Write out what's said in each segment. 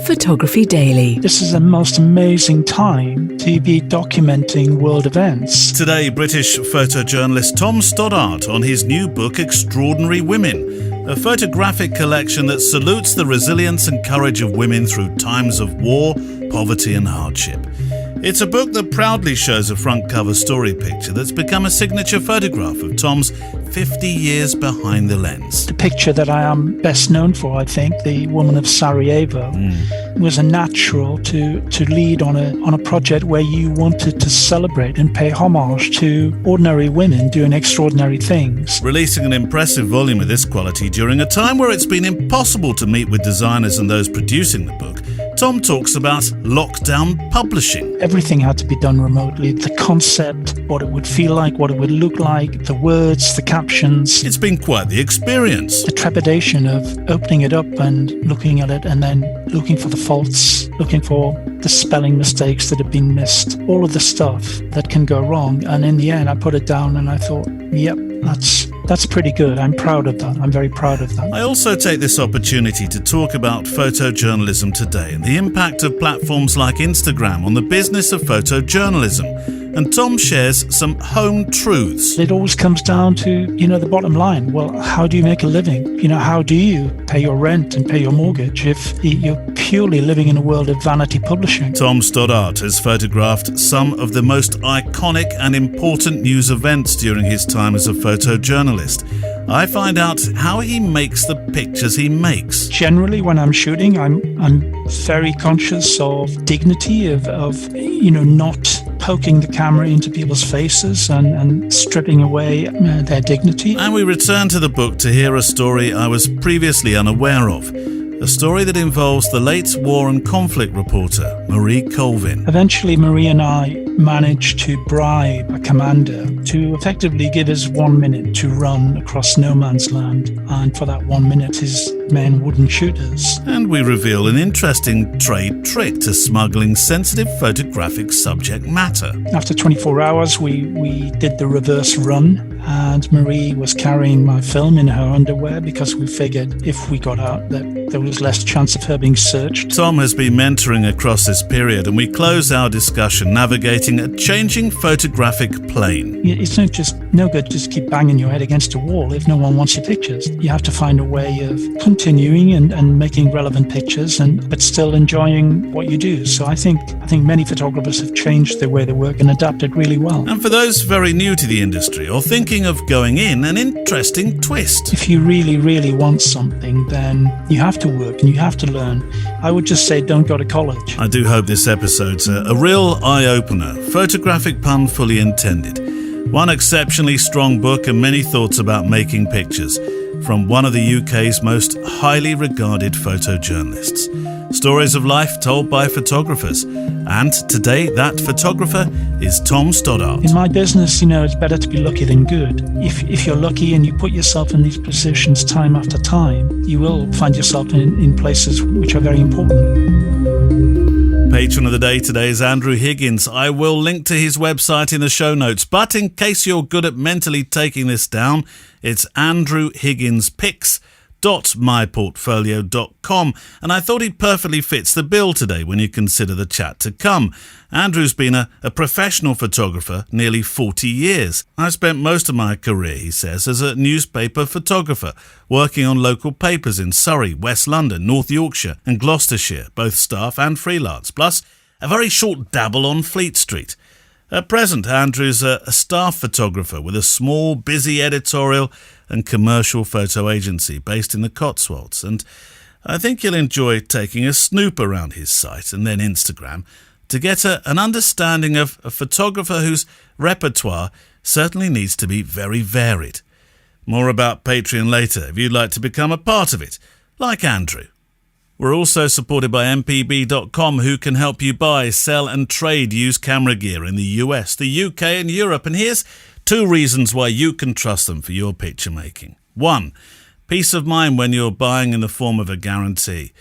Photography Daily. This is a most amazing time to be documenting world events. Today, British photojournalist Tom Stoddart on his new book, Extraordinary Women, a photographic collection that salutes the resilience and courage of women through times of war, poverty and hardship. It's a book that proudly shows a front cover story picture that's become a signature photograph of Tom's 50 years behind the lens. The picture that I am best known for, I think, the woman of Sarajevo, was a natural to lead on a project where you wanted to celebrate and pay homage to ordinary women doing extraordinary things. Releasing an impressive volume of this quality during a time where it's been impossible to meet with designers and those producing the book, Tom talks about lockdown publishing. Everything had to be done remotely. The concept, what it would feel like, what it would look like, the words, the captions. It's been quite the experience. The trepidation of opening it up and looking at it and then looking for the faults, looking for the spelling mistakes that have been missed, all of the stuff that can go wrong. And in the end, I put it down and I thought, yep, that's pretty good. I'm proud of that. I'm very proud of that. I also take this opportunity to talk about photojournalism today and the impact of platforms like Instagram on the business of photojournalism. And Tom shares some home truths. It always comes down to, the bottom line. Well, how do you make a living? How do you pay your rent and pay your mortgage if you're purely living in a world of vanity publishing? Tom Stoddart has photographed some of the most iconic and important news events during his time as a photojournalist. I find out how he makes the pictures he makes. Generally, when I'm shooting, I'm very conscious of dignity, of not poking the camera into people's faces and stripping away their dignity. And we return to the book to hear a story I was previously unaware of. A story that involves the late war and conflict reporter, Marie Colvin. Eventually, Marie and I managed to bribe a commander to effectively give us 1 minute to run across no man's land. And for that 1 minute, his men wouldn't shoot us. And we reveal an interesting trade trick to smuggling sensitive photographic subject matter. After 24 hours, we did the reverse run. And Marie was carrying my film in her underwear because we figured if we got out that there was less chance of her being searched. Tom has been mentoring across this period, and we close our discussion navigating a changing photographic plane. It's no good just keep banging your head against a wall if no one wants your pictures. You have to find a way of continuing and making relevant pictures but still enjoying what you do. So I think many photographers have changed their way they work and adapted really well. And for those very new to the industry or thinking of going in, an interesting twist. If you really, really want something, then you have to work and you have to learn. I would just say don't go to college. I do hope this episode's a real eye-opener, photographic pun fully intended. One exceptionally strong book and many thoughts about making pictures from one of the UK's most highly regarded photojournalists. Stories of life told by photographers. And today, that photographer is Tom Stoddart. In my business, it's better to be lucky than good. If you're lucky and you put yourself in these positions time after time, you will find yourself in places which are very important. Patron of the day today is Andrew Higgins. I will link to his website in the show notes, but in case you're good at mentally taking this down, it's andrewhigginspics.myportfolio.com, and I thought he perfectly fits the bill today when you consider the chat to come. Andrew's been a professional photographer nearly 40 years. I spent most of my career, he says, as a newspaper photographer, working on local papers in Surrey, West London, North Yorkshire and Gloucestershire, both staff and freelance, plus a very short dabble on Fleet Street. At present, Andrew's a staff photographer with a small, busy editorial and commercial photo agency based in the Cotswolds, and I think you'll enjoy taking a snoop around his site and then Instagram to get an understanding of a photographer whose repertoire certainly needs to be very varied. More about Patreon later if you'd like to become a part of it, like Andrew. We're also supported by mpb.com, who can help you buy, sell and trade used camera gear in the US, the UK and Europe. And here's 2 reasons why you can trust them for your picture making. 1, peace of mind when you're buying in the form of a guarantee.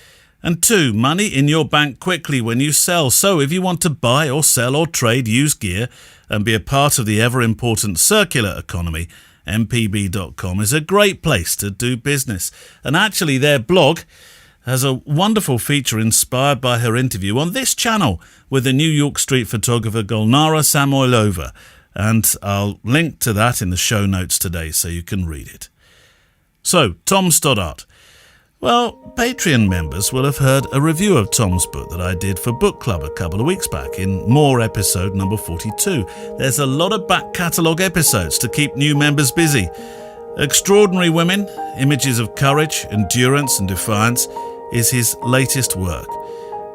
And 2, money in your bank quickly when you sell. So if you want to buy or sell or trade used gear and be a part of the ever-important circular economy, mpb.com is a great place to do business. And actually their blog has a wonderful feature inspired by her interview on this channel with the New York street photographer Golnara Samoilova, and I'll link to that in the show notes today so you can read it. So, Tom Stoddart. Well, Patreon members will have heard a review of Tom's book that I did for Book Club a couple of weeks back in More episode number 42. There's a lot of back catalogue episodes to keep new members busy. Extraordinary Women, Images of Courage, Endurance and Defiance is his latest work.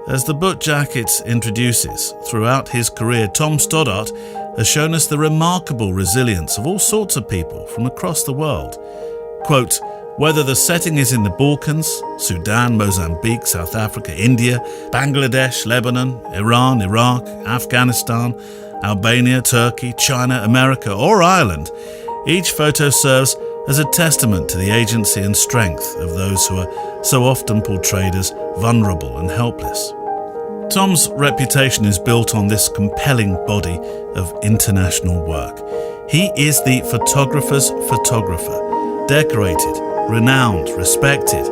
As the book jacket introduces, throughout his career, Tom Stoddart has shown us the remarkable resilience of all sorts of people from across the world. Quote, whether the setting is in the Balkans, Sudan, Mozambique, South Africa, India, Bangladesh, Lebanon, Iran, Iraq, Afghanistan, Albania, Turkey, China, America, or Ireland, each photo serves as a testament to the agency and strength of those who are so often portrayed as vulnerable and helpless. Tom's reputation is built on this compelling body of international work. He is the photographer's photographer, decorated, renowned, respected,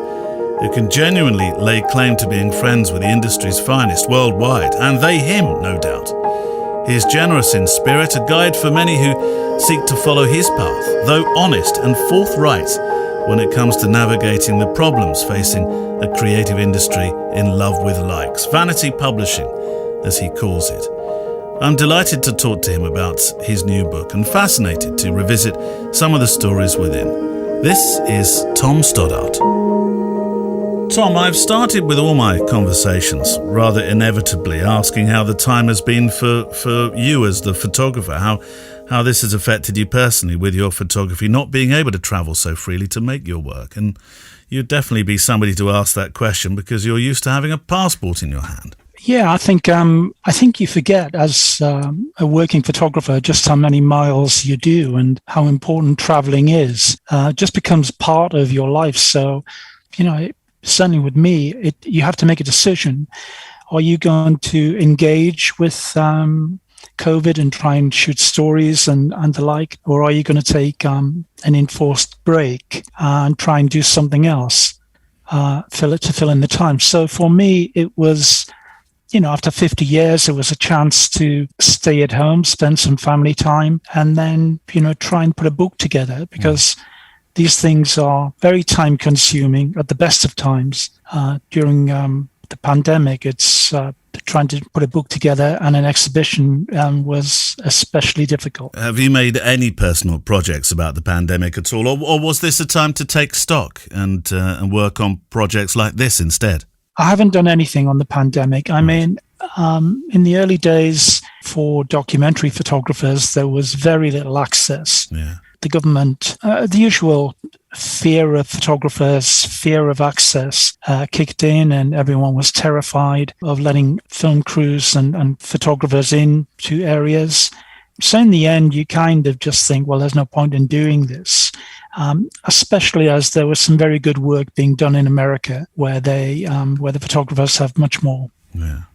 who can genuinely lay claim to being friends with the industry's finest worldwide, and they him, no doubt. He is generous in spirit, a guide for many who seek to follow his path, though honest and forthright when it comes to navigating the problems facing a creative industry in love with likes, vanity publishing, as he calls it. I'm delighted to talk to him about his new book and fascinated to revisit some of the stories within. This is Tom Stoddart. Tom, I've started with all my conversations rather inevitably asking how the time has been for you as the photographer, how this has affected you personally with your photography, not being able to travel so freely to make your work. And you'd definitely be somebody to ask that question because you're used to having a passport in your hand. Yeah, I think you forget as a working photographer just how many miles you do and how important traveling is. It just becomes part of your life. So, certainly with me, you have to make a decision. Are you going to engage with COVID and try and shoot stories and the like, or are you going to take an enforced break and try and do something else, fill in the time? So for me, it was, after 50 years, it was a chance to stay at home, spend some family time, and then, try and put a book together because these things are very time consuming at the best of times. During the pandemic, it's trying to put a book together and an exhibition was especially difficult. Have you made any personal projects about the pandemic at all, or was this a time to take stock and work on projects like this instead? I haven't done anything on the pandemic. I mean, in the early days for documentary photographers, there was very little access. Yeah. The government, the usual fear of photographers, fear of access kicked in, and everyone was terrified of letting film crews and photographers into areas. So in the end, you kind of just think, well, there's no point in doing this. Especially as there was some very good work being done in America where the photographers have much more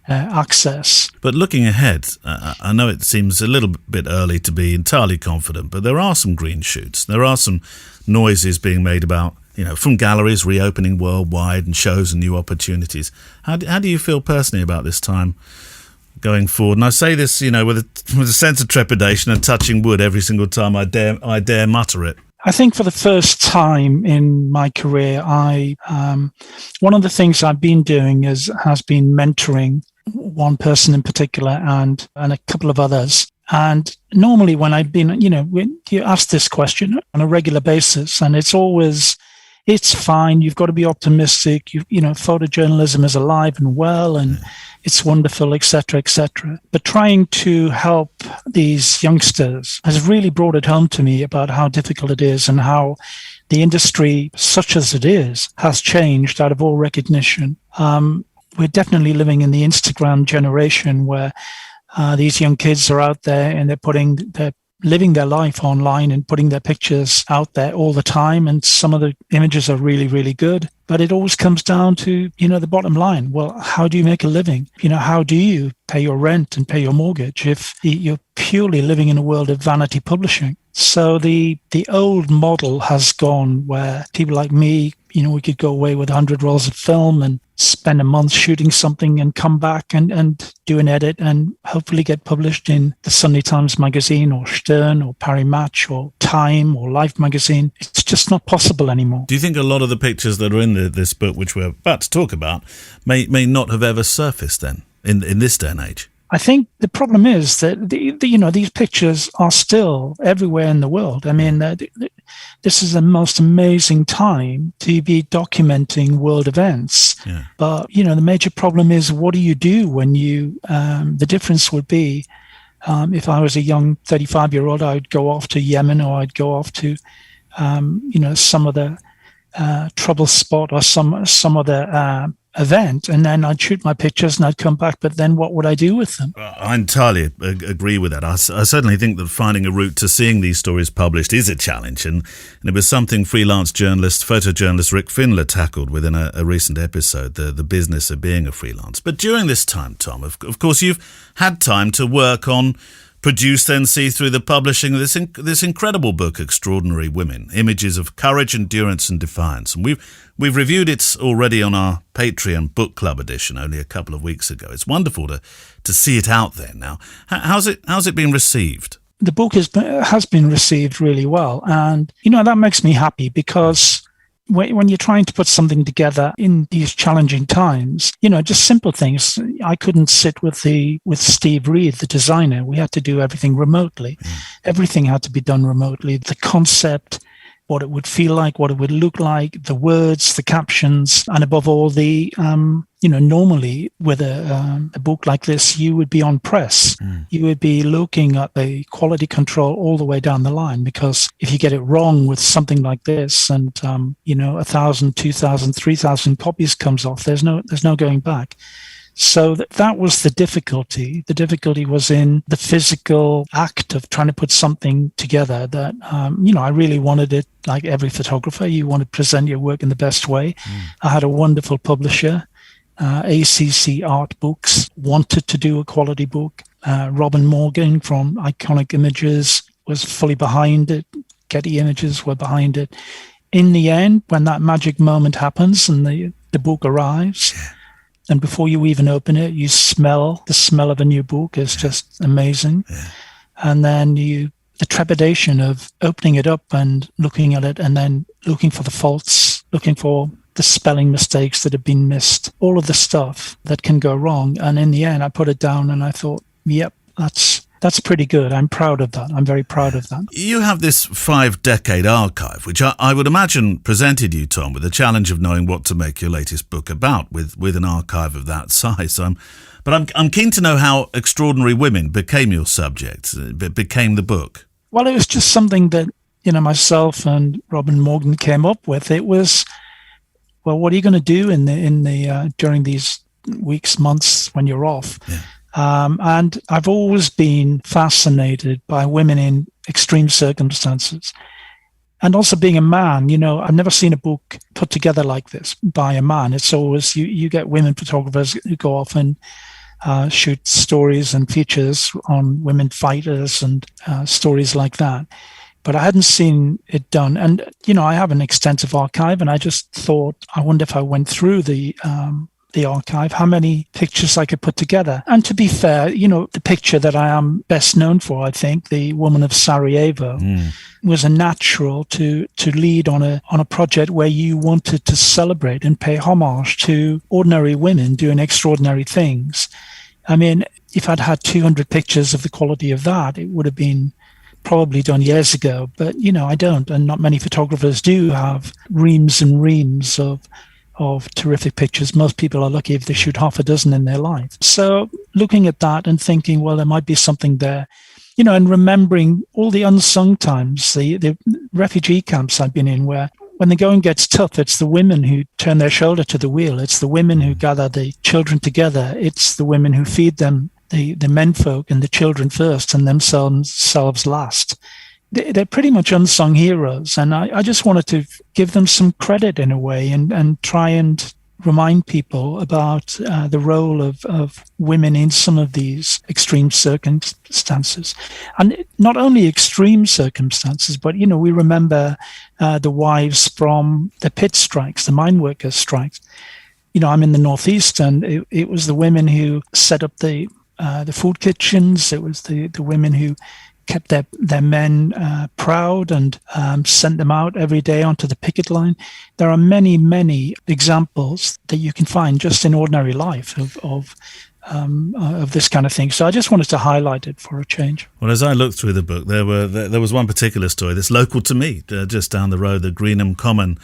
access. But looking ahead, I know it seems a little bit early to be entirely confident, but there are some green shoots. There are some noises being made about, from galleries reopening worldwide and shows and new opportunities. How do you feel personally about this time going forward? And I say this, with a sense of trepidation and touching wood every single time I dare mutter it. I think for the first time in my career, one of the things I've been doing has been mentoring one person in particular and a couple of others. And normally when I've been, you ask this question on a regular basis, and it's always, it's fine. You've got to be optimistic. Photojournalism is alive and well, and it's wonderful, etc., etc. But trying to help these youngsters has really brought it home to me about how difficult it is and how the industry, such as it is, has changed out of all recognition. We're definitely living in the Instagram generation where these young kids are out there and they're living their life online and putting their pictures out there all the time. And some of the images are really, really good. But it always comes down to, the bottom line. Well, how do you make a living? How do you pay your rent and pay your mortgage if you're purely living in a world of vanity publishing? So the old model has gone where people like me, we could go away with 100 rolls of film and spend a month shooting something and come back and do an edit and hopefully get published in the Sunday Times magazine or Stern or Paris Match or Time or Life magazine. It's just not possible anymore. Do you think a lot of the pictures that are in this book, which we're about to talk about, may not have ever surfaced then in this day and age? I think the problem is that these pictures are still everywhere in the world. I mean, this is the most amazing time to be documenting world events. Yeah. But the major problem is, what do you do when the difference would be, if I was a young 35-year-old, I would go off to Yemen, or I'd go off to some other trouble spot or some other event, and then I'd shoot my pictures and I'd come back, but then what would I do with them? I entirely agree with that. I certainly think that finding a route to seeing these stories published is a challenge, and it was something freelance photojournalist Rick Findler tackled within a recent episode, the business of being a freelance. But during this time, Tom, of course, you've had time to work on, produce, then see through the publishing of this incredible book, Extraordinary Women, Images of Courage, Endurance and Defiance. And we've reviewed it already on our Patreon book club edition only a couple of weeks ago. It's wonderful to see it out there now. How's it been received? The book has been received really well, and that makes me happy, because when you're trying to put something together in these challenging times, just simple things. I couldn't sit with Steve Reed, the designer. We had to do everything remotely. Everything had to be done remotely. The concept, what it would feel like, what it would look like, the words, the captions, and above all, normally with a book like this, you would be on press. You would be looking at the quality control all the way down the line, because if you get it wrong with something like this, and 1,000, 2,000, 3,000 copies comes off, there's no going back. So that was the difficulty. The difficulty was in the physical act of trying to put something together that, I really wanted it, like every photographer, you want to present your work in the best way. I had a wonderful publisher, ACC Art Books, wanted to do a quality book. Robin Morgan from Iconic Images was fully behind it. Getty Images were behind it. In the end, when that magic moment happens and the book arrives, and before you even open it, you smell the smell of a new book is just amazing. And then the trepidation of opening it up and looking at it and then looking for the faults, looking for the spelling mistakes that have been missed, all of the stuff that can go wrong. And in the end, I put it down and I thought, yep, that's pretty good. I'm proud of that. I'm very proud of that. You have this 5-decade archive, which I would imagine presented you, Tom, with the challenge of knowing what to make your latest book about with an archive of that size. But I'm keen to know how Extraordinary Women became your subject, became the book. Well, it was just something that, myself and Robin Morgan came up with. It was, well, what are you going to do during these weeks, months when you're off? And I've always been fascinated by women in extreme circumstances. And also being a man, I've never seen a book put together like this by a man. It's always, you get women photographers who go off and shoot stories and features on women fighters and stories like that. But I hadn't seen it done. And, I have an extensive archive, and I just thought, I wonder if I went through the archive, how many pictures I could put together. And to be fair, the picture that I am best known for, I think, the Woman of Sarajevo, was a natural to lead on a project where you wanted to celebrate and pay homage to ordinary women doing extraordinary things. I mean, if I'd had 200 pictures of the quality of that, it would have been probably done years ago. But, I don't, and not many photographers do have reams and reams of terrific pictures. Most people are lucky if they shoot half a dozen in their life. So looking at that and thinking, well, there might be something there, and remembering all the unsung times, the refugee camps I've been in, where when the going gets tough, it's the women who turn their shoulder to the wheel. It's the women who gather the children together. It's the women who feed them, the menfolk and the children first and themselves last. They're pretty much unsung heroes, and I just wanted to give them some credit in a way and try and remind people about the role of women in some of these extreme circumstances. And not only extreme circumstances, but, we remember the wives from the pit strikes, the mine workers' strikes. I'm in the Northeast, and it was the women who set up the food kitchens. It was the women who kept their men proud and sent them out every day onto the picket line. There are many, many examples that you can find just in ordinary life of this kind of thing. So I just wanted to highlight it for a change. Well, as I looked through the book, there was one particular story that's local to me, just down the road, the Greenham Common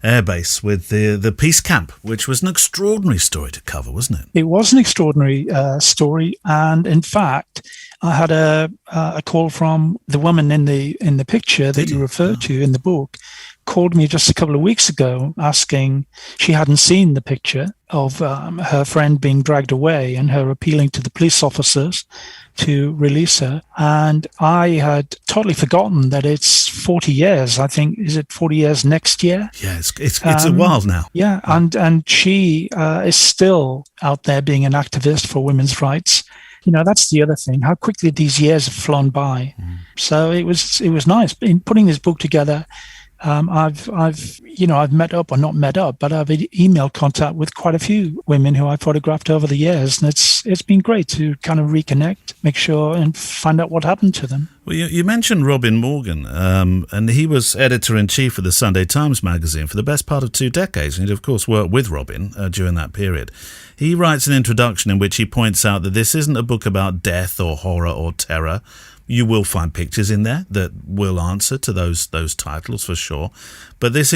Air Base with the peace camp, which was an extraordinary story to cover, wasn't it? It was an extraordinary story, and in fact, I had a call from the woman in the picture that you referred to in the book. Called me just a couple of weeks ago asking, she hadn't seen the picture of her friend being dragged away and her appealing to the police officers to release her. And I had totally forgotten that it's 40 years. I think, is it 40 years next year? Yeah, it's a while now. Yeah, and she is still out there being an activist for women's rights. That's the other thing, how quickly these years have flown by. So it was nice. In putting this book together, I've met up, or not met up, but I've emailed contact with quite a few women who I photographed over the years, and it's been great to kind of reconnect, make sure, and find out what happened to them. Well, you mentioned Robin Morgan, and he was editor-in-chief of the Sunday Times magazine for the best part of 2 decades, and he'd of course worked with Robin during that period. He writes an introduction in which he points out that this isn't a book about death or horror or terror. You will find pictures in there that will answer to those titles for sure. But this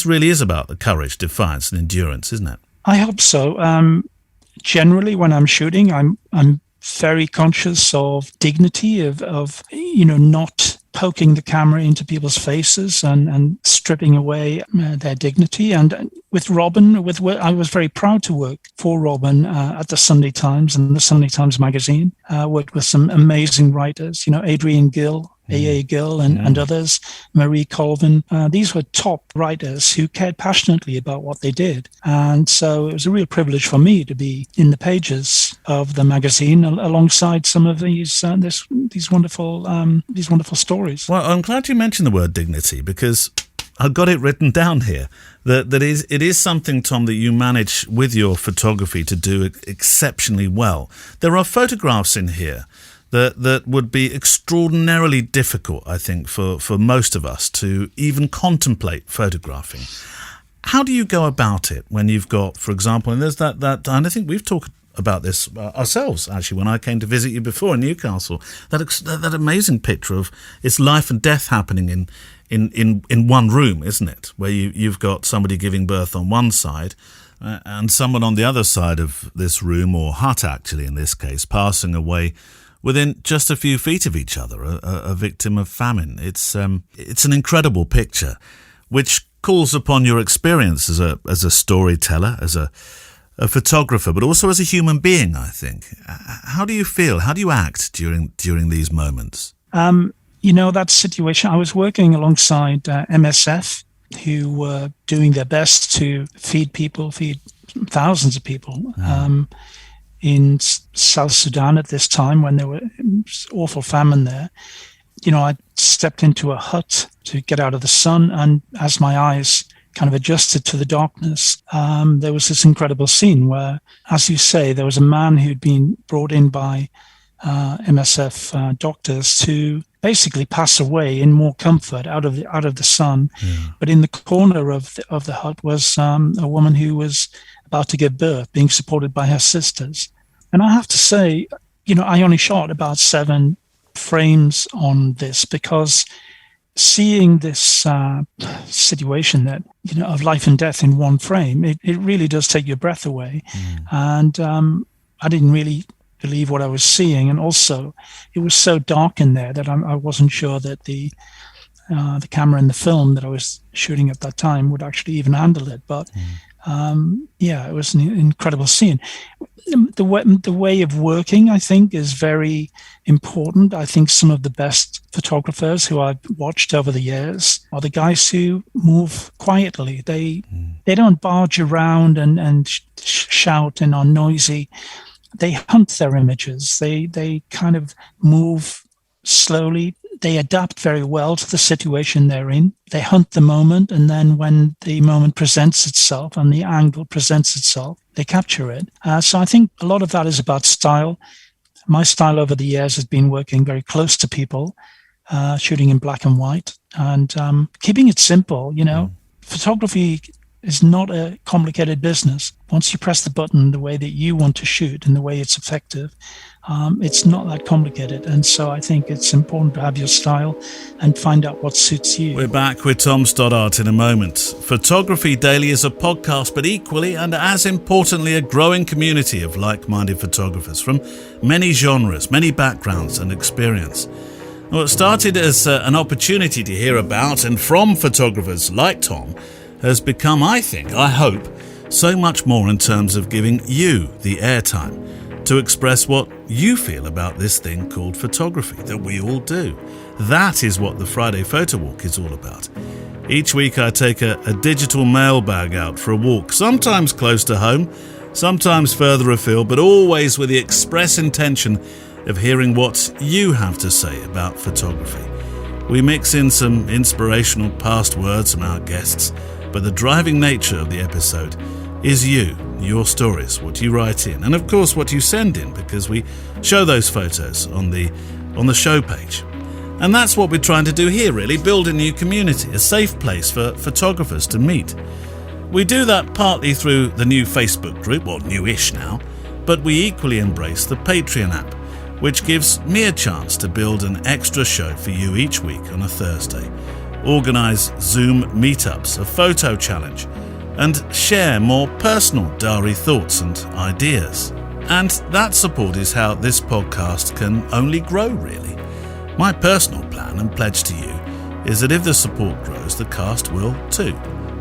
really is about the courage, defiance, and endurance, isn't it? I hope so. Generally, when I'm shooting, I'm very conscious of dignity, of not poking the camera into people's faces and stripping away their dignity. And with Robin, I was very proud to work for Robin at the Sunday Times and the Sunday Times magazine. Worked with some amazing writers, Adrian Gill, A.A. Gill and others, Marie Colvin. These were top writers who cared passionately about what they did. And so it was a real privilege for me to be in the pages of the magazine alongside some of these wonderful stories. Well, I'm glad you mentioned the word dignity, because I've got it written down here. It is something, Tom, that you manage with your photography to do exceptionally well. There are photographs in here that would be extraordinarily difficult, I think, for most of us to even contemplate photographing. How do you go about it when you've got, for example, and there's that and I think we've talked about this ourselves, actually, when I came to visit you before in Newcastle, that amazing picture of it's life and death happening in one room, isn't it? Where you've got somebody giving birth on one side and someone on the other side of this room, or hut actually in this case, passing away within just a few feet of each other, a victim of famine. It's an incredible picture, which calls upon your experience as a storyteller, as a photographer, but also as a human being, I think. How do you feel? How do you act during these moments? That situation, I was working alongside MSF, who were doing their best to feed thousands of people. In South Sudan at this time, when there was awful famine there. I stepped into a hut to get out of the sun, and as my eyes kind of adjusted to the darkness, there was this incredible scene where, as you say, there was a man who'd been brought in by MSF doctors to basically pass away in more comfort out of the sun. But in the corner of the hut was a woman who was about to give birth, being supported by her sisters. And I have to say, I only shot about 7 frames on this, because seeing this situation that, of life and death in one frame, it really does take your breath away. And I didn't really believe what I was seeing. And also, it was so dark in there that I wasn't sure that the camera and the film that I was shooting at that time would actually even handle it. But It was an incredible scene. The way of working, I think, is very important. I think some of the best photographers who I've watched over the years are the guys who move quietly. They don't barge around and shout and are noisy. They hunt their images. They kind of move slowly. They adapt very well to the situation they're in. They hunt the moment, and then when the moment presents itself and the angle presents itself, they capture it. So I think a lot of that is about style. My style over the years has been working very close to people, shooting in black and white, and keeping it simple. Photography is not a complicated business. Once you press the button the way that you want to shoot and the way it's effective, it's not that complicated. And so I think it's important to have your style and find out what suits you. We're back with Tom Stoddart in a moment. Photography Daily is a podcast, but equally and as importantly, a growing community of like-minded photographers from many genres, many backgrounds and experience. Well, it started as an opportunity to hear about and from photographers like Tom has become, I hope, so much more in terms of giving you the airtime to express what you feel about this thing called photography that we all do. That is what the Friday Photo Walk is all about. Each week I take a digital mailbag out for a walk, sometimes close to home, sometimes further afield, but always with the express intention of hearing what you have to say about photography. We mix in some inspirational past words from our guests, but the driving nature of the episode is you, your stories, what you write in, and of course what you send in, because we show those photos on the show page. And that's what we're trying to do here, really, build a new community, a safe place for photographers to meet. We do that partly through the new Facebook group, well, newish now, but we equally embrace the Patreon app, which gives me a chance to build an extra show for you each week on a Thursday, organise Zoom meetups, a photo challenge, and share more personal diary thoughts and ideas. And that support is how this podcast can only grow, really. My personal plan and pledge to you is that if the support grows, the cast will too.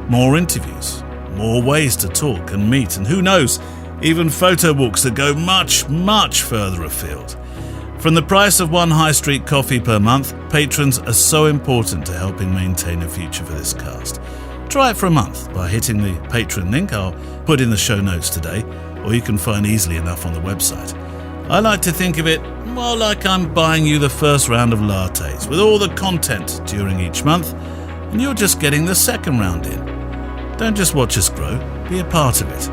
More interviews, more ways to talk and meet, and who knows, even photo walks that go much, much further afield. From the price of one high street coffee per month, patrons are so important to helping maintain a future for this cast. Try it for a month by hitting the Patreon link I'll put in the show notes today, or you can find easily enough on the website. I like to think of it more like I'm buying you the first round of lattes with all the content during each month, and you're just getting the second round in. Don't just watch us grow, be a part of it.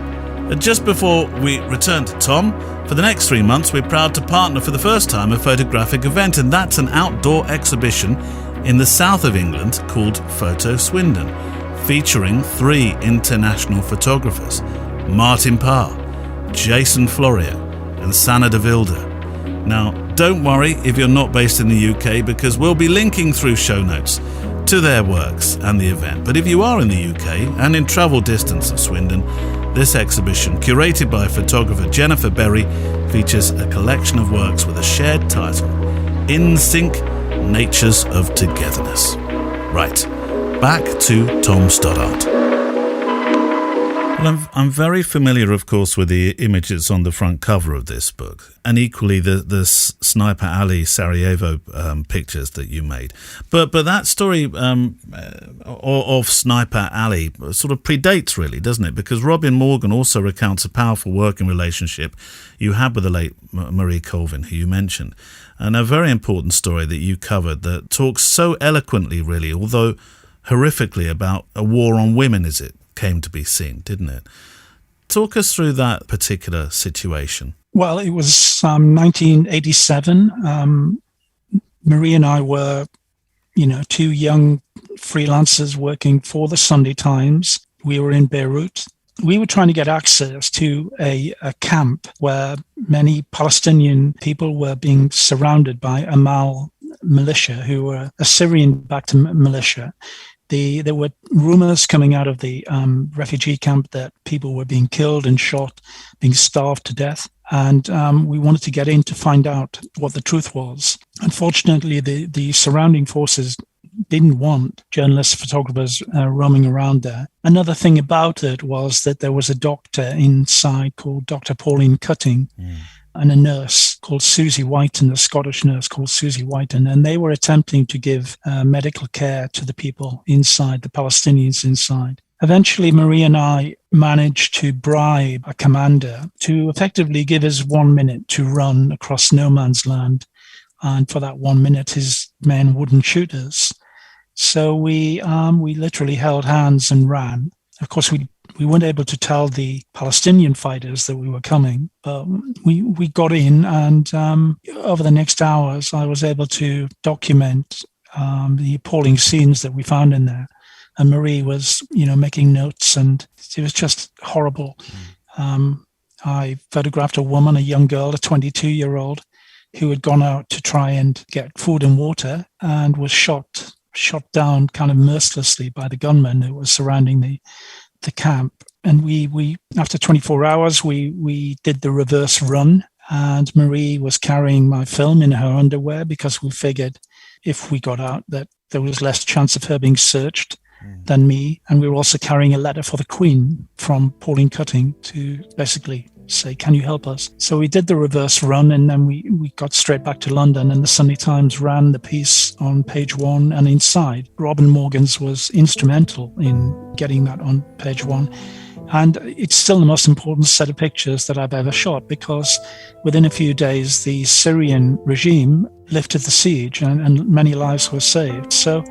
And just before we return to Tom, for the next 3 months we're proud to partner for the first time a photographic event, and that's an outdoor exhibition in the south of England called Photo Swindon, featuring 3 international photographers, Martin Parr, Jason Florio and Sanna de Vilder. Now, don't worry if you're not based in the UK, because we'll be linking through show notes to their works and the event. But if you are in the UK and in travel distance of Swindon, this exhibition, curated by photographer Jennifer Berry, features a collection of works with a shared title, In Sync, Natures of Togetherness. Right, back to Tom Stoddart. Well, I'm very familiar, of course, with the images on the front cover of this book, and equally the Sniper Alley Sarajevo pictures that you made. But that story of Sniper Alley sort of predates, really, doesn't it? Because Robin Morgan also recounts a powerful working relationship you had with the late Marie Colvin, who you mentioned, and a very important story that you covered that talks so eloquently, really, although horrifically, about a war on women, as it came to be seen, didn't it? Talk us through that particular situation. Well, it was 1987. Marie and I were, 2 young freelancers working for the Sunday Times. We were in Beirut. We were trying to get access to a camp where many Palestinian people were being surrounded by Amal militia, who were a Syrian-backed militia. There were rumors coming out of the refugee camp that people were being killed and shot, being starved to death. And we wanted to get in to find out what the truth was. Unfortunately, the surrounding forces didn't want journalists, photographers roaming around there. Another thing about it was that there was a doctor inside called Dr. Pauline Cutting, and a nurse called Susie Whiten, a Scottish nurse called Susie Whiten, and they were attempting to give medical care to the people inside, the Palestinians inside. Eventually, Marie and I managed to bribe a commander to effectively give us 1 minute to run across no man's land. And for that 1 minute, his men wouldn't shoot us. So we literally held hands and ran. Of course, we weren't able to tell the Palestinian fighters that we were coming, but we got in, and over the next hours, I was able to document the appalling scenes that we found in there. And Marie was, making notes, and it was just horrible. I photographed a woman, a young girl, a 22-year-old, who had gone out to try and get food and water and was shot down kind of mercilessly by the gunmen who was surrounding the camp. And we after 24 hours, we did the reverse run, and Marie was carrying my film in her underwear because we figured if we got out that there was less chance of her being searched than me. And we were also carrying a letter for the Queen from Pauline Cutting to basically say, can you help us? So we did the reverse run, and then we got straight back to London, and the Sunday Times ran the piece on page 1 and inside. Robin Morgans was instrumental in getting that on page 1. And it's still the most important set of pictures that I've ever shot, because within a few days, the Syrian regime lifted the siege and many lives were saved. So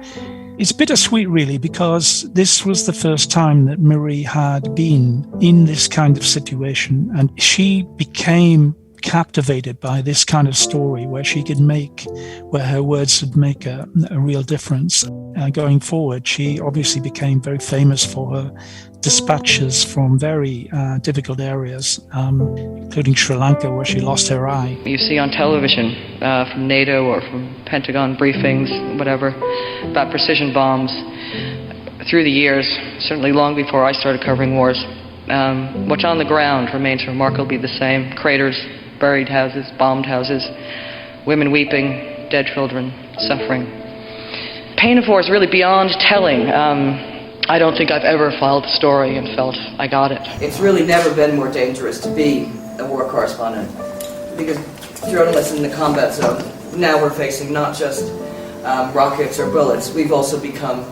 it's bittersweet, really, because this was the first time that Marie had been in this kind of situation, and she became captivated by this kind of story where her words would make a real difference. Going forward, she obviously became very famous for her dispatches from very difficult areas, including Sri Lanka, where she lost her eye. You see on television from NATO or from Pentagon briefings, whatever, about precision bombs. Through the years, certainly long before I started covering wars, what's on the ground remains remarkably the same. Craters, buried houses, bombed houses, women weeping, dead children suffering. Pain of war is really beyond telling. I don't think I've ever filed a story and felt I got it. It's really never been more dangerous to be a war correspondent, because journalists in the combat zone, now we're facing not just rockets or bullets, we've also become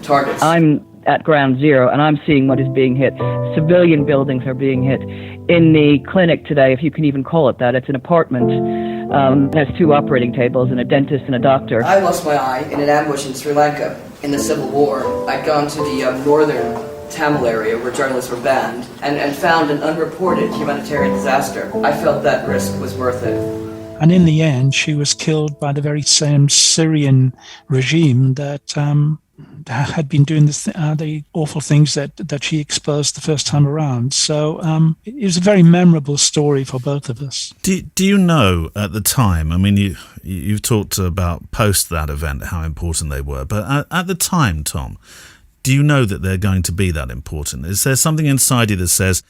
targets. I'm at ground zero, and I'm seeing what is being hit. Civilian buildings are being hit. In the clinic today, if you can even call it that, it's an apartment. It has 2 operating tables and a dentist and a doctor. I lost my eye in an ambush in Sri Lanka in the Civil War. I'd gone to the northern Tamil area where journalists were banned and found an unreported humanitarian disaster. I felt that risk was worth it. And in the end, she was killed by the very same Syrian regime that had been doing the awful things that she exposed the first time around. So it was a very memorable story for both of us. Do you know at the time, I mean, you've talked about post that event, how important they were, but at the time, Tom, do you know that they're going to be that important? Is there something inside you that says,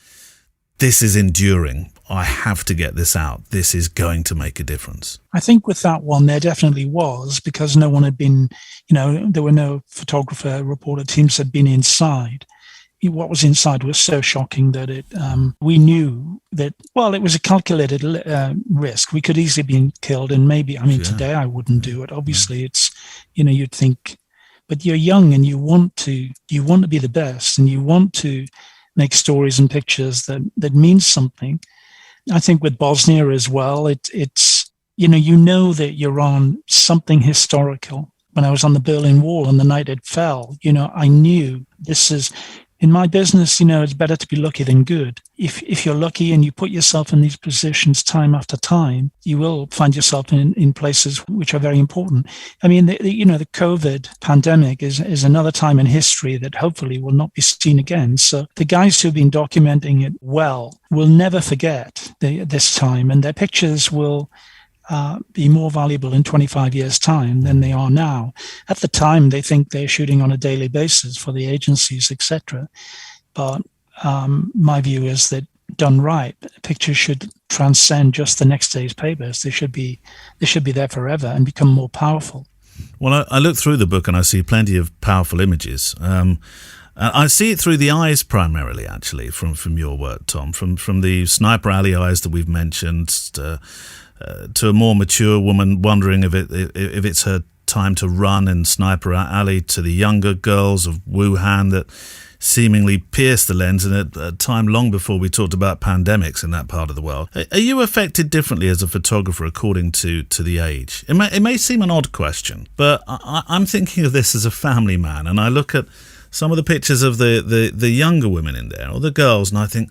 this is enduring, I have to get this out, this is going to make a difference? I think with that one, there definitely was, because no one had been, there were no photographer, reporter teams had been inside. What was inside was so shocking that we knew that, well, it was a calculated risk. We could easily be killed, and maybe, today I wouldn't do it. Obviously, it's, you'd think, but you're young and you want to be the best, and you want to make stories and pictures that mean something. I think with Bosnia as well, it's that you're on something historical. When I was on the Berlin Wall and the night it fell, I knew this is, in my business, it's better to be lucky than good. If you're lucky and you put yourself in these positions time after time, you will find yourself in places which are very important. I mean, the COVID pandemic is another time in history that hopefully will not be seen again. So the guys who've been documenting it well will never forget this time, and their pictures will be more valuable in 25 years' time than they are now. At the time, they think they're shooting on a daily basis for the agencies, etc. But my view is that done right, pictures should transcend just the next day's papers. They should be there forever and become more powerful. Well, I look through the book and I see plenty of powerful images. I see it through the eyes primarily, actually, from your work, Tom, from the sniper alley eyes that we've mentioned to a more mature woman wondering if it's her time to run in Sniper Alley, to the younger girls of Wuhan that seemingly pierced the lens in a time long before we talked about pandemics in that part of the world. Are you affected differently as a photographer according to the age? It may seem an odd question, but I'm thinking of this as a family man, and I look at some of the pictures of the younger women in there, or the girls, and I think,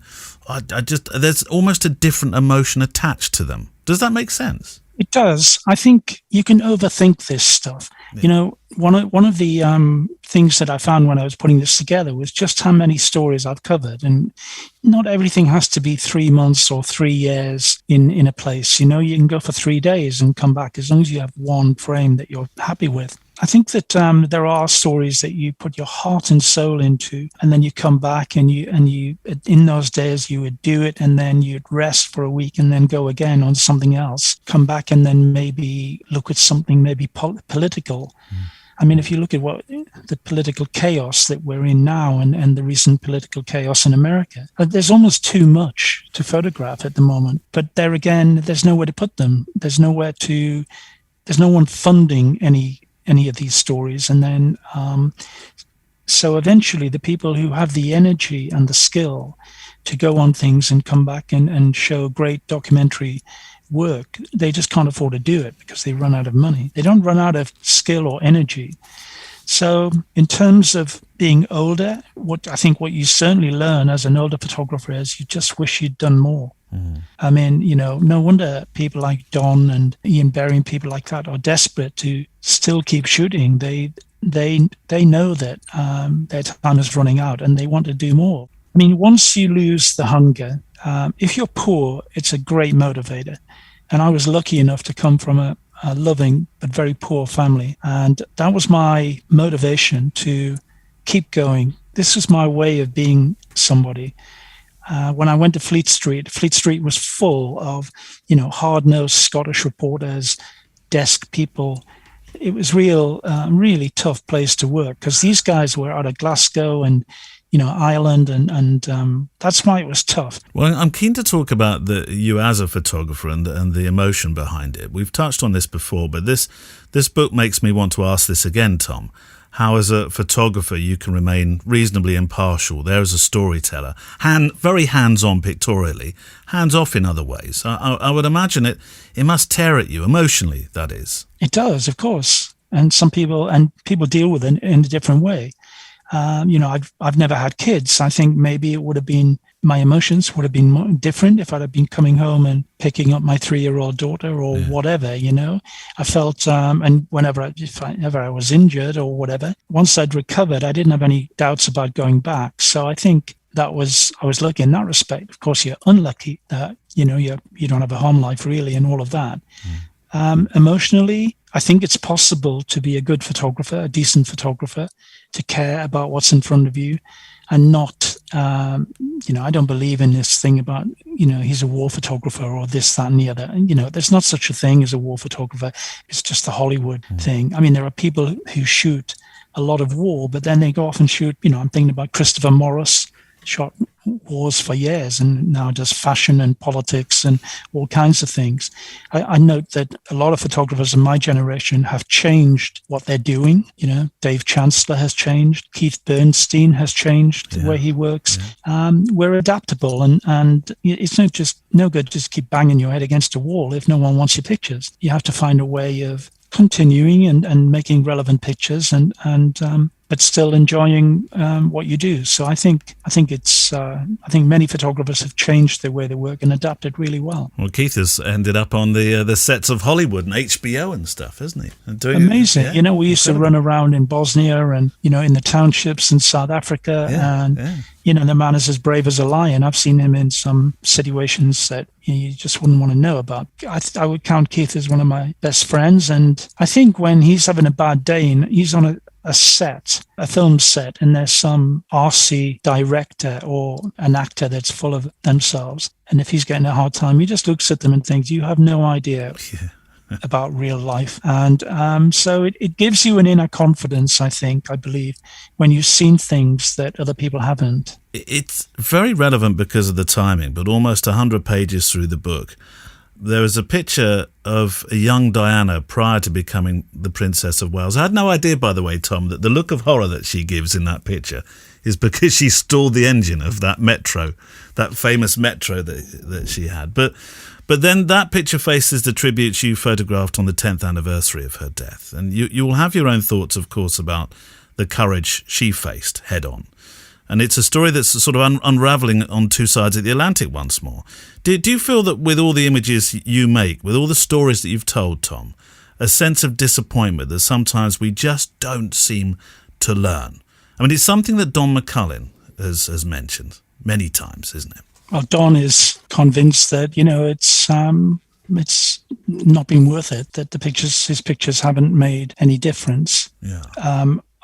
there's almost a different emotion attached to them. Does that make sense? It does. I think you can overthink this stuff. Yeah. You know, one of the things that I found when I was putting this together was just how many stories I've covered. And not everything has to be 3 months or 3 years in a place. You know, you can go for 3 days and come back as long as you have one frame that you're happy with. I think that there are stories that you put your heart and soul into, and then you come back and you in those days you would do it, and then you'd rest for a week and then go again on something else. Come back and then maybe look at something maybe political. I mean, if you look at what the political chaos that we're in now and the recent political chaos in America, there's almost too much to photograph at the moment. But there again, there's nowhere to put them. There's no one funding any of these stories. And then so eventually the people who have the energy and the skill to go on things and come back and show great documentary work, they just can't afford to do it because they run out of money. They don't run out of skill or energy. So in terms of being older, what you certainly learn as an older photographer is you just wish you'd done more. I mean, you know, no wonder people like Don and Ian Berry and people like that are desperate to still keep shooting. They know that their time is running out and they want to do more. I mean, once you lose the hunger, if you're poor, it's a great motivator. And I was lucky enough to come from a loving but very poor family. And that was my motivation to keep going. This was my way of being somebody. When I went to Fleet Street was full of, you know, hard-nosed Scottish reporters, desk people. It was really tough place to work because these guys were out of Glasgow and, you know, Ireland, and that's why it was tough. Well, I'm keen to talk about you as a photographer and the emotion behind it. We've touched on this before, but this book makes me want to ask this again, Tom. How, as a photographer, you can remain reasonably impartial there as a storyteller, very hands-on pictorially, hands-off in other ways. I would imagine it must tear at you emotionally, that is. It does, of course. And people deal with it in a different way. You know, I've never had kids. I think maybe my emotions would have been more different if I'd have been coming home and picking up my 3-year-old daughter or whatever, you know. I felt, and whenever I was injured or whatever, once I'd recovered, I didn't have any doubts about going back. So I think I was lucky in that respect. Of course, you're unlucky that, you know, you don't have a home life really and all of that. Emotionally, I think it's possible to be a good photographer, a decent photographer, to care about what's in front of you and not, you know, I don't believe in this thing about, you know, he's a war photographer or this, that, and the other. And, you know, there's not such a thing as a war photographer. It's just the Hollywood thing. I mean, there are people who shoot a lot of war, but then they go off and shoot, you know, I'm thinking about Christopher Morris, shot wars for years and now does fashion and politics and all kinds of things. I note that a lot of photographers in my generation have changed what they're doing. You know, Dave Chancellor has changed. Keith Bernstein has changed the way he works. We're adaptable and it's no good just keep banging your head against a wall if no one wants your pictures. You have to find a way of continuing and making relevant pictures and but still enjoying what you do. So I think many photographers have changed their way they work and adapted really well. Well, Keith has ended up on the sets of Hollywood and HBO and stuff, hasn't he? And amazing. You know, we used to run around in Bosnia and, you know, in the townships in South Africa you know, the man is as brave as a lion. I've seen him in some situations that you just wouldn't want to know about. I would count Keith as one of my best friends. And I think when he's having a bad day and he's on a film set, and there's some RC director or an actor that's full of themselves, and if he's getting a hard time, he just looks at them and thinks, you have no idea about real life. And so it gives you an inner confidence, I believe, when you've seen things that other people haven't. It's very relevant because of the timing, but almost 100 pages through the book, there is a picture of a young Diana prior to becoming the Princess of Wales. I had no idea, by the way, Tom, that the look of horror that she gives in that picture is because she stalled the engine of that metro, that famous metro that she had. But then that picture faces the tributes you photographed on the 10th anniversary of her death. And you will have your own thoughts, of course, about the courage she faced head on. And it's a story that's sort of unravelling on two sides of the Atlantic once more. Do you feel that with all the images you make, with all the stories that you've told, Tom, a sense of disappointment that sometimes we just don't seem to learn? I mean, it's something that Don McCullin has mentioned many times, isn't it? Well, Don is convinced that, it's not been worth it, that his pictures haven't made any difference. Yeah.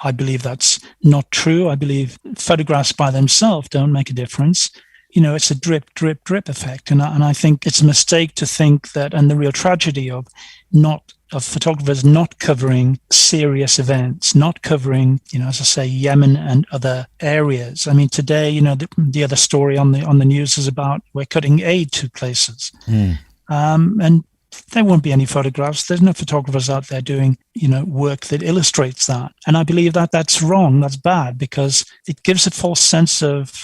I believe that's not true. I believe photographs by themselves don't make a difference. It's a drip, drip, drip effect. And I think it's a mistake to think that, and the real tragedy of photographers not covering serious events, not covering, as I say, Yemen and other areas. I mean, today, the other story on the news is about we're cutting aid to places. And there won't be any photographs. There's no photographers out there doing, work that illustrates that. And I believe that that's wrong. That's bad because it gives a false sense of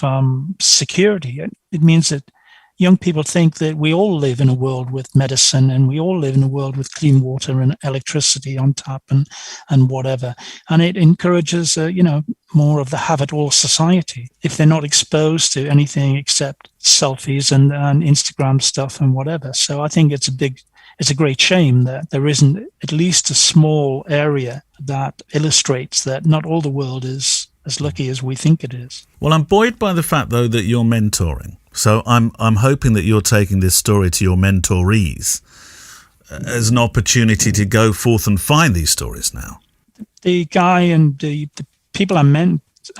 security. It means that young people think that we all live in a world with medicine and we all live in a world with clean water and electricity on tap and whatever. And it encourages, more of the have-it-all society if they're not exposed to anything except selfies and Instagram stuff and whatever. So I think it's a great shame that there isn't at least a small area that illustrates that not all the world is as lucky as we think it is. Well, I'm buoyed by the fact, though, that you're mentoring. So I'm hoping that you're taking this story to your mentorees as an opportunity to go forth and find these stories now. The guy and the people I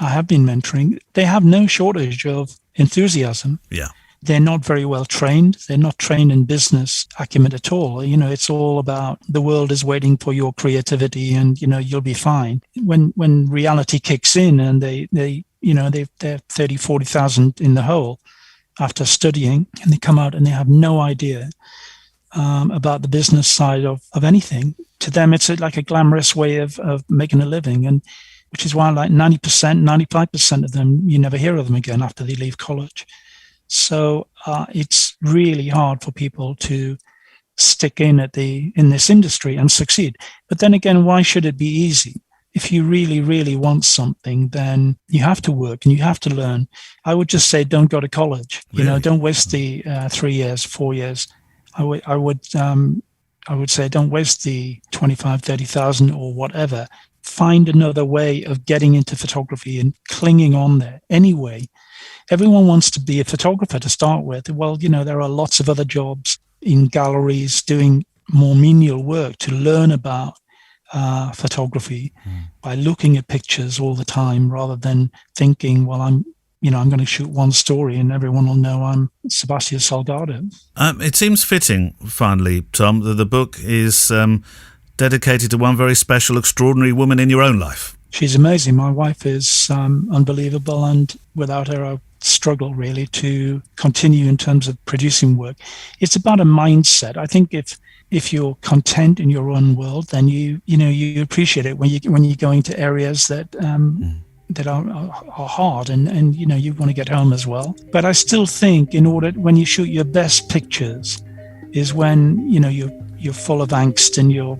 have been mentoring, they have no shortage of enthusiasm. Yeah. They're not very well trained. They're not trained in business acumen at all. It's all about the world is waiting for your creativity and, you'll be fine. When reality kicks in and they're 30, 40,000 in the hole after studying, and they come out and they have no idea about the business side of anything. To them, it's like a glamorous way of making a living. And which is why like 90%, 95% of them, you never hear of them again after they leave college. So it's really hard for people to stick in this industry and succeed. But then again, why should it be easy? If you really, really want something, then you have to work and you have to learn. I would just say, don't go to college. Really? Don't waste the 3 years, 4 years. I would say, don't waste the 25, 30,000 or whatever. Find another way of getting into photography and clinging on there anyway. Everyone wants to be a photographer to start with. Well, there are lots of other jobs in galleries doing more menial work to learn about photography by looking at pictures all the time rather than thinking, well, I'm going to shoot one story and everyone will know I'm Sebastian Salgado. It seems fitting, finally, Tom, that the book is dedicated to one very special, extraordinary woman in your own life. She's amazing. My wife is unbelievable, and without her, I struggle really to continue in terms of producing work. It's about a mindset. I think if you're content in your own world, then you appreciate it when you go into areas that are hard and you want to get home as well. But I still think when you shoot your best pictures is when you're full of angst and you're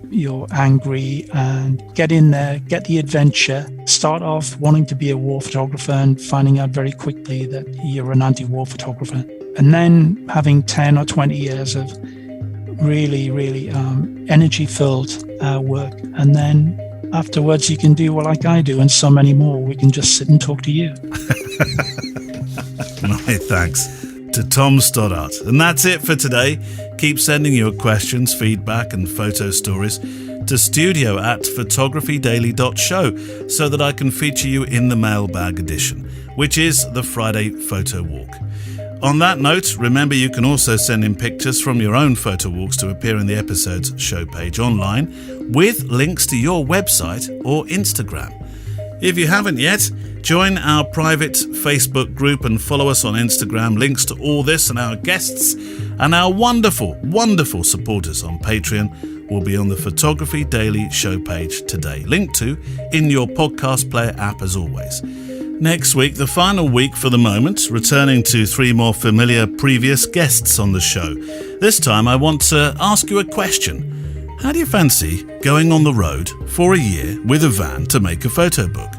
angry, and get in there, get the adventure, start off wanting to be a war photographer and finding out very quickly that you're an anti-war photographer, and then having 10 or 20 years of really, really energy-filled work, and then afterwards you can do what like I do and so many more. We can just sit and talk to you. My thanks to Tom Stoddart. And that's it for today. Keep sending your questions, feedback and photo stories to studio@photographydaily.show so that I can feature you in the mailbag edition, which is the Friday Photo Walk. On that note, remember you can also send in pictures from your own photo walks to appear in the episode's show page online with links to your website or Instagram. If you haven't yet, join our private Facebook group and follow us on Instagram. Links to all this and our guests and our wonderful, wonderful supporters on Patreon will be on the Photography Daily show page today, linked to in your podcast player app as always. Next week, the final week for the moment, returning to 3 more familiar previous guests on the show. This time I want to ask you a question. How do you fancy going on the road for a year with a van to make a photo book?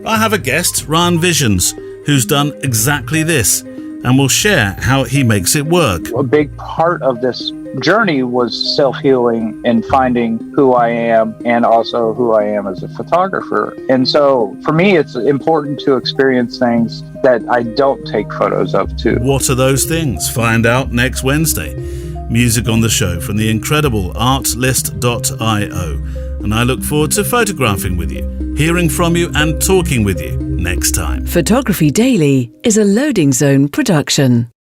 I have a guest, Ryan Visions, who's done exactly this and will share how he makes it work. A big part of this journey was self-healing and finding who I am and also who I am as a photographer. And so for me, it's important to experience things that I don't take photos of too. What are those things? Find out next Wednesday. Music on the show from the incredible artlist.io. And I look forward to photographing with you, hearing from you and talking with you next time. Photography Daily is a Loading Zone production.